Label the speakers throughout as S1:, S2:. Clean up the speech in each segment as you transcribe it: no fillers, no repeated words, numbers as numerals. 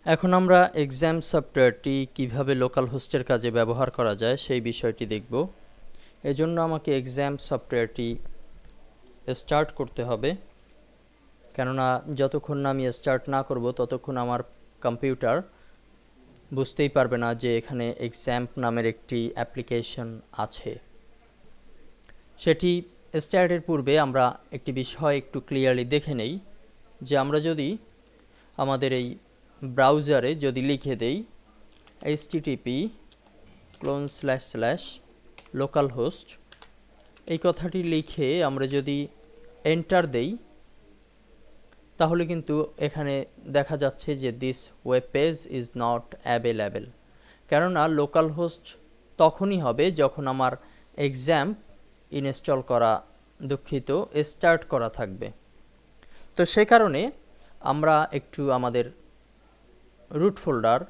S1: এখন আমরা এক্সাম সফটওয়্যারটি কিভাবে লোকাল হোস্টের কাজে ব্যবহার করা যায় সেই বিষয়টি দেখব। এজন্য আমাকে এক্সাম সফটওয়্যারটি স্টার্ট করতে হবে, কেননা যতক্ষণ না আমি স্টার্ট না করব ততক্ষণ আমার কম্পিউটার বুঝতেই পারবে না যে এখানে এক্সাম নামের একটি অ্যাপ্লিকেশন আছে। সেটি স্টার্টের পূর্বে আমরা একটি বিষয় একটু ক্লিয়ারলি দেখে নেই যে আমরা যদি আমাদের এই ব্রাউজারে যদি লিখে দেই http://localhost এই কথাটি লিখে আমরা যদি এন্টার দেই, তাহলে কিন্তু এখানে দেখা যাচ্ছে যে this web page is not available. কেননা লোকাল হোস্ট তখনই হবে যখন আমার এক্সাম ইনস্টল করা স্টার্ট করা থাকবে। তো সে কারণে আমরা একটু আমাদের রুট ফোল্ডার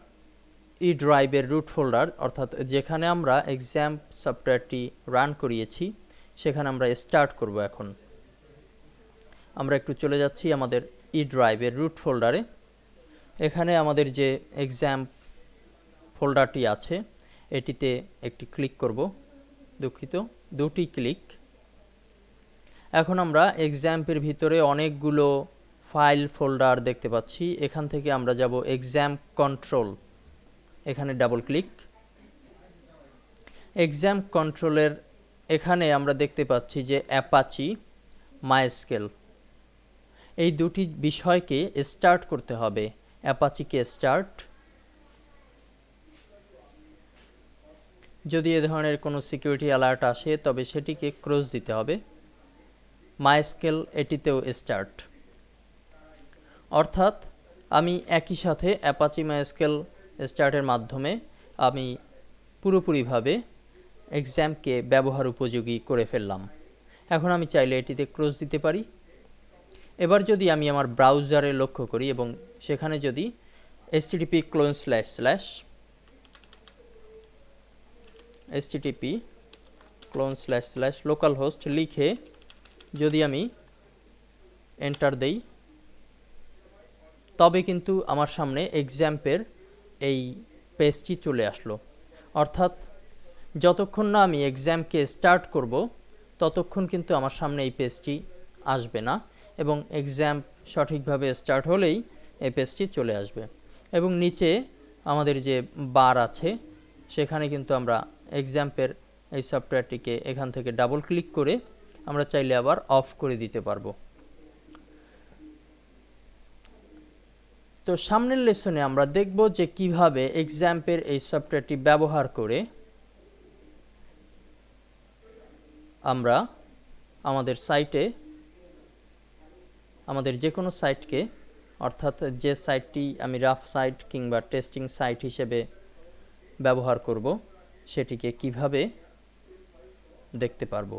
S1: ড্রাইভের রুট ফোল্ডার অর্থাৎ যেখানে আমরা এক্সাম সফটওয়্যারটি রান করিয়েছি সেখানে আমরা স্টার্ট করব। এখন আমরা একটু চলে যাচ্ছি আমাদের ড্রাইভের রুট ফোল্ডারে। এখানে আমাদের যে এক্সাম ফোল্ডারটি আছে এটিতে একটি ক্লিক করব, দুটি ক্লিক। এখন আমরা এক্সাম্পের ভিতরে অনেকগুলো ফাইল ফোল্ডার দেখতে পাচ্ছি। এখান থেকে আমরা যাব এক্সাম কন্ট্রোল, এখানে ডাবল ক্লিক। এক্সাম কন্ট্রোলের এখানে আমরা দেখতে পাচ্ছি যে অ্যাপাচি, মাইস্কেল এই দুটি বিষয়কে স্টার্ট করতে হবে। অ্যাপাচিকে স্টার্ট, যদি এ ধরনের কোনো সিকিউরিটি অ্যালার্ট আসে তবে সেটিকে ক্লোজ দিতে হবে। মাইস্কেল এটিতেও স্টার্ট, অর্থাৎ আমি একই সাথে অ্যাপাচি মাইস্কেল স্টার্টের মাধ্যমে আমি পুরোপুরিভাবে এক্সামকে ব্যবহার উপযোগী করে ফেললাম। এখন আমি চাইলে এটিতে ক্লোজ দিতে পারি। এবার যদি আমি আমার ব্রাউজারে লক্ষ্য করি এবং সেখানে যদি http://localhost লিখে যদি আমি এন্টার দেই, তবে কিন্তু আমার সামনে এক্সাম্পের এই পেজটি চলে আসলো। অর্থাৎ যতক্ষণ না আমি এক্সামকে স্টার্ট করব ততক্ষণ কিন্তু আমার সামনে এই পেজটি আসবে না, এবং এক্সাম সঠিকভাবে স্টার্ট হলেই এই পেজটি চলে আসবে। এবং নিচে আমাদের যে বার আছে সেখানে কিন্তু আমরা এক্সাম্পের এই সফটওয়্যারটিকে এখান থেকে ডাবল ক্লিক করে আমরা চাইলে আবার অফ করে দিতে পারবো। তো সামনের লেসনে আমরা দেখব যে কিভাবে এক্সাম্পের এই সফটওয়্যারটি ব্যবহার করে আমরা আমাদের সাইটে, আমাদের যে কোনো সাইটকে, অর্থাৎ যে সাইটটি আমি রাফ সাইট কিংবা টেস্টিং সাইট হিসেবে ব্যবহার করব সেটিকে কিভাবে দেখতে পারবো।